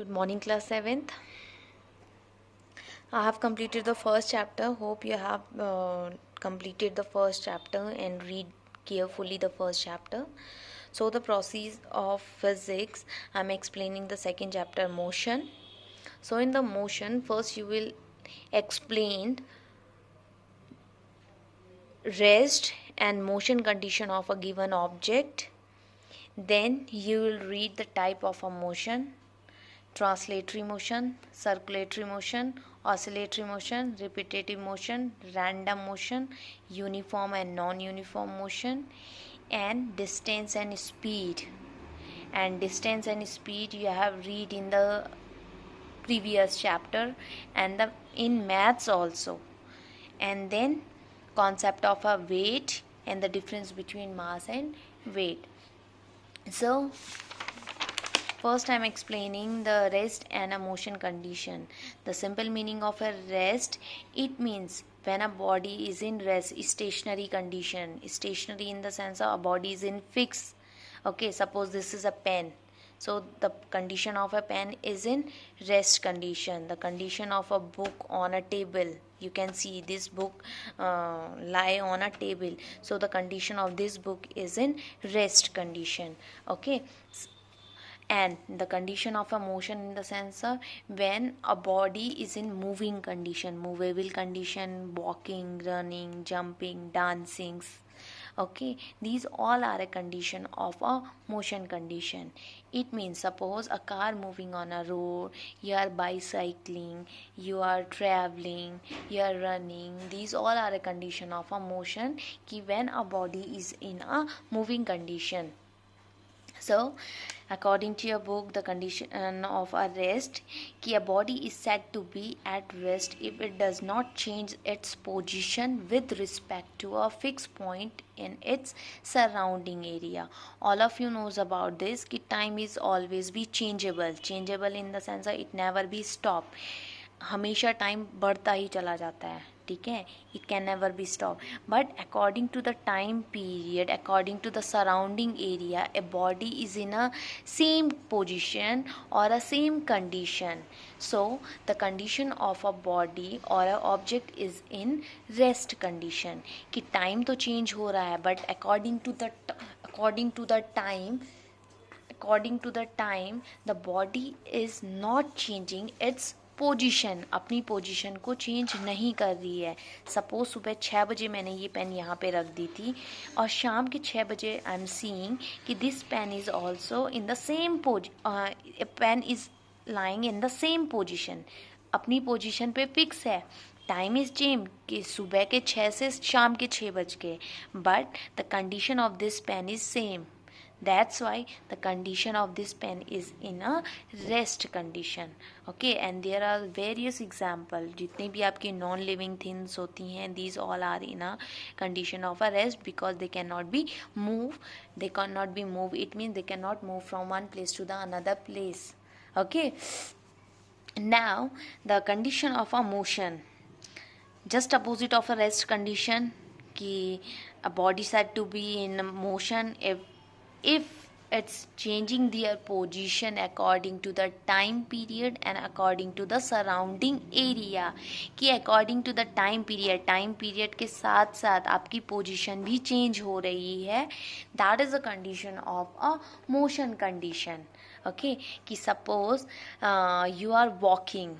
Good morning, class 7th. I have completed the first chapter. Hope you have completed the first chapter and read carefully the first chapter. So, the process of physics, I'm explaining the second chapter, motion. So, in the motion, first you will explain rest and motion condition of a given object. Then you will read the type of a motion: translatory motion, circulatory motion, oscillatory motion, repetitive motion, random motion, uniform and non-uniform motion, and distance and speed. And distance and speed you have read in the previous chapter and in maths also. And then concept of a weight and the difference between mass and weight. So first, I am explaining the rest and a motion condition. The simple meaning of a rest, it means when a body is in rest, stationary condition. Stationary in the sense of a body is in fixed. Okay, suppose this is a pen. So the condition of a pen is in rest condition. The condition of a book on a table. You can see this book lie on a table. So the condition of this book is in rest condition. Okay. And the condition of a motion in the sense of when a body is in moving condition, movable condition, walking, running, jumping, dancing. Okay, these all are a condition of a motion condition. It means suppose a car moving on a road, you are bicycling, you are traveling, you are running. These all are a condition of a motion ki when a body is in a moving condition. So, according to your book, the condition of a rest, कि a body is said to be at rest if it does not change its position with respect to a fixed point in its surrounding area. All of you knows about this कि time is always be changeable. Changeable in the sense that it never be stop. हमेशा time बढ़ता ही चला जाता है, ठीक है. It can never be stop, but according to the time period, according to the surrounding area, a body is in a same position और a same condition. So the condition of a body और a object is in rest condition. कि time तो change हो रहा है but according to the time the body is not changing its position, अपनी position को change नहीं कर रही है. सपोज सुबह 6 बजे मैंने ये पेन यहाँ पे रख दी थी और शाम के 6 बजे आई एम सीइंग कि this pen is also in the same pen is lying in the same position. अपनी पोजीशन पे फिक्स है. टाइम इज चेंज कि सुबह के 6 से शाम के 6 बज गए, but the condition of this pen is same. That's why the condition of this pen is in a rest condition. Okay, and there are various example. जितने भी आपकी non living things होती हैं, these all are in a condition of a rest because they cannot be moved. They cannot be moved. It means they cannot move from one place to the another place. Okay. Now the condition of a motion, just opposite of a rest condition, कि a body said to be in motion if it's changing their position according to the time period and according to the surrounding area. कि according to the time period के साथ साथ आपकी position भी change हो रही है, that is a condition of a motion condition. Okay, कि suppose you are walking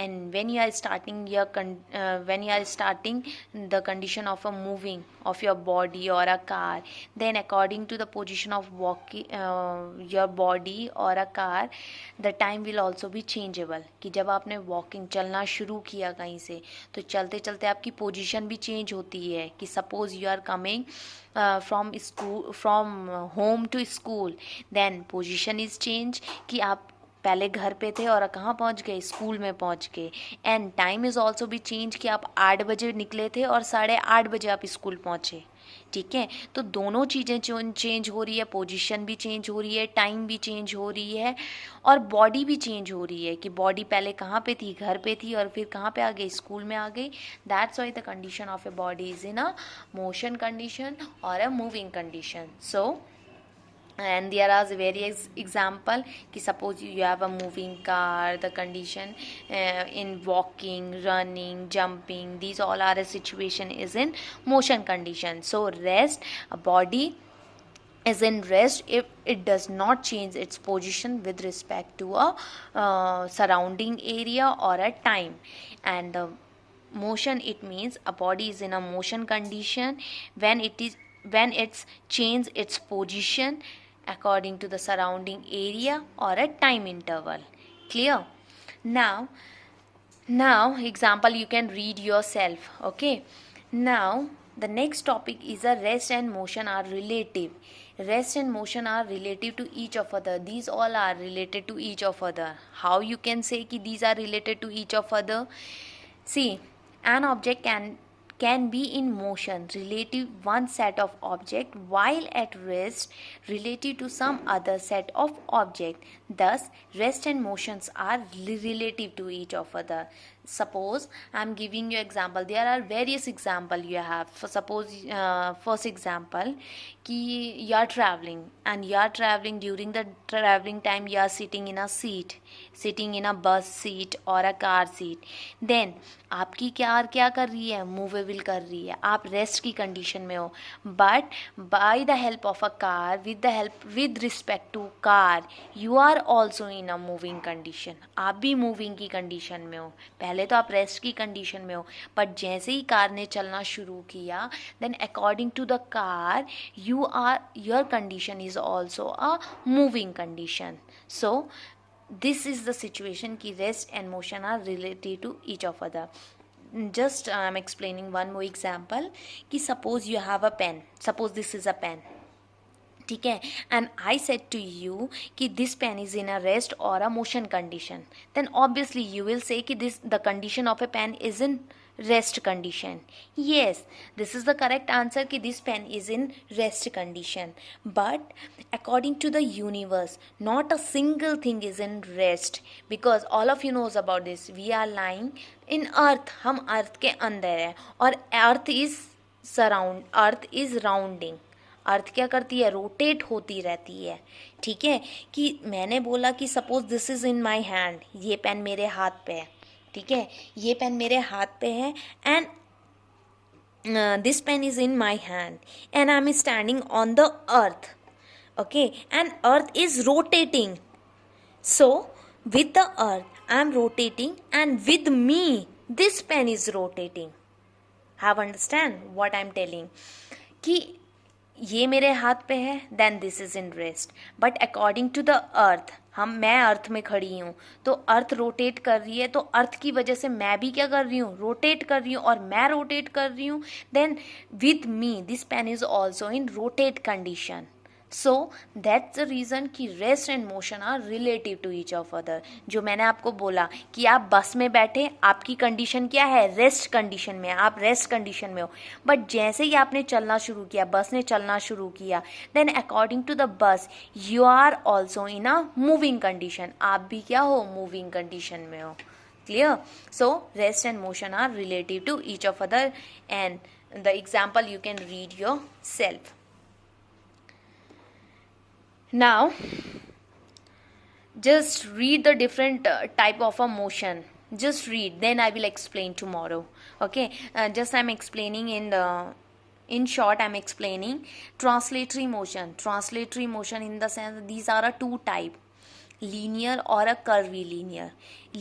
and when you are starting the condition of a moving of your body or a car, then according to the position of walking your body or a car, the time will also be changeable. कि जब आपने walking चलना शुरू किया कहीं से, तो चलते चलते आपकी position भी change होती है. कि suppose you are coming from home to school, then position is change कि आप पहले घर पे थे और कहाँ पहुँच गए, स्कूल में पहुँच गए. एंड टाइम इज़ ऑल्सो भी चेंज कि आप 8 बजे निकले थे और 8:30 बजे आप स्कूल पहुँचे. ठीक है, तो दोनों चीज़ें चेंज हो रही है, पोजीशन भी चेंज हो रही है, टाइम भी चेंज हो रही है और बॉडी भी चेंज हो रही है. कि बॉडी पहले कहाँ पे थी, घर पे थी और फिर कहाँ पे आ गई, स्कूल में आ गई. That's why the condition of a body is in a motion condition और a moving condition. So and there are various example ki suppose you have a moving car, the condition in walking, running, jumping, these all are a situation is in motion condition. So rest, a body is in rest if it does not change its position with respect to a surrounding area or a time. And motion, it means a body is in a motion condition when it's changed its position according to the surrounding area or a time interval. Clear? Now example you can read yourself. Okay, now the next topic is a rest and motion are relative. Rest and motion are relative to each of other. These all are related to each of other. How you can say ki these are related to each of other? See, an object can be in motion relative one set of object, while at rest relative to some other set of object. Thus rest and motions are relative to each of other. Suppose I am giving you example. There are various example you have. For suppose first example ki you are traveling, and you are traveling, during the traveling time you are sitting in a seat, sitting in a bus seat or a car seat. Then आपकी car क्या कर रही है? Movable कर रही है, आप rest की कंडीशन में हो. But by the help of a car, with respect to car, you are also in a moving condition. आप भी मूविंग की कंडीशन में हो. पहले तो आप रेस्ट की कंडीशन में हो, बट जैसे ही कार ने चलना शुरू किया, then according to the car your condition is also a moving condition. So this is the situation ki rest and motion are related to each of other. Just I'm explaining one more example ki suppose you have a pen. Suppose this is a pen, ठीक है, and I said to you कि this pen is in a rest or a motion condition. Then obviously you will say कि the condition of a pen is in rest condition. Yes, this is the correct answer कि this pen is in rest condition. But according to the universe, not a single thing is in rest, because all of you knows about this. We are lying in earth, हम earth के अंदर हैं, और earth is rounding. अर्थ क्या करती है? Rotate होती रहती है. ठीक है, कि मैंने बोला कि suppose this is in my hand, ये पेन मेरे हाथ पे है. ठीक है, ये पेन मेरे हाथ पे है, and this pen is in my hand, and I am standing on the earth. Okay, and earth is rotating. So with the earth I am rotating, and with me this pen is rotating. Have understand what I am telling? कि ये मेरे हाथ पे है, then this is in rest. But according to the earth, मैं earth में खड़ी हूँ, तो अर्थ रोटेट कर रही है, तो अर्थ की वजह से मैं भी क्या कर रही हूँ? रोटेट कर रही हूँ, और मैं रोटेट कर रही हूँ. Then with me this pen is also in rotate condition. So that's the reason कि rest and motion are relative to each of other. जो मैंने आपको बोला कि आप बस में बैठे, आपकी कंडीशन क्या है? रेस्ट कंडीशन में, आप रेस्ट कंडीशन में हो. बट जैसे ही आपने चलना शुरू किया, बस ने चलना शुरू किया, then according to the bus you are also in a moving condition. आप भी क्या हो? मूविंग कंडीशन में हो. Clear? So rest and motion are relative to each of other, and the example you can read yourself. Now just read the different type of a motion. Just read, then I will explain tomorrow. Okay, just I'm explaining in short, I'm explaining translatory motion. Translatory motion in the sense these are a two type, linear or a curvy linear.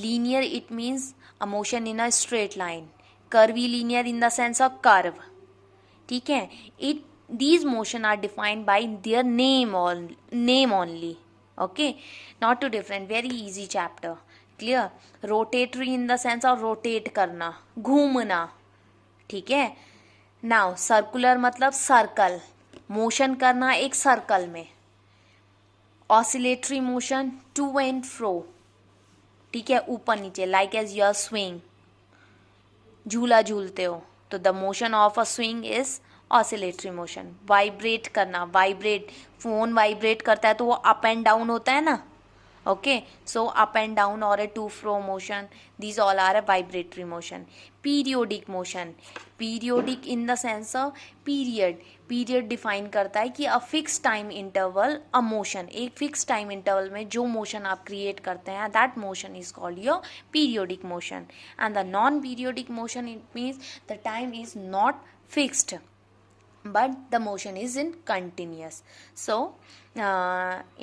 Linear, it means a motion in a straight line. Curvy linear in the sense of curve. ठीक है, these motion are defined by their name only. Okay, not too different, very easy chapter. Clear? Rotatory in the sense of rotate करना, घूमना. ठीक है. Now circular मतलब circle, motion करना एक circle में. Oscillatory motion to and fro. ठीक है, ऊपर नीचे, like as you are swing, झूला झूलते हो, तो the motion of a swing is oscillatory motion. Vibrate करना, वाइब्रेट, फोन वाइब्रेट करता है तो वो अप एंड डाउन होता है ना, Okay, so up and down or a to fro motion, these all are a vibratory motion. Periodic motion, periodic in the sense of period. Period define करता है कि a fix time interval a motion, एक fix time interval में जो motion आप create करते हैं that motion is called your periodic motion. And the non periodic motion it means the time is not fixed but the motion is in continuous. So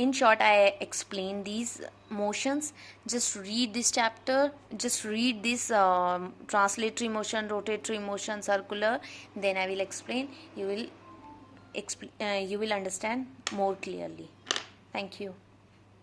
in short I explain these motions. Just read this chapter, just read this translatory motion, rotatory motion, circular, then I will explain. You will understand more clearly. Thank you.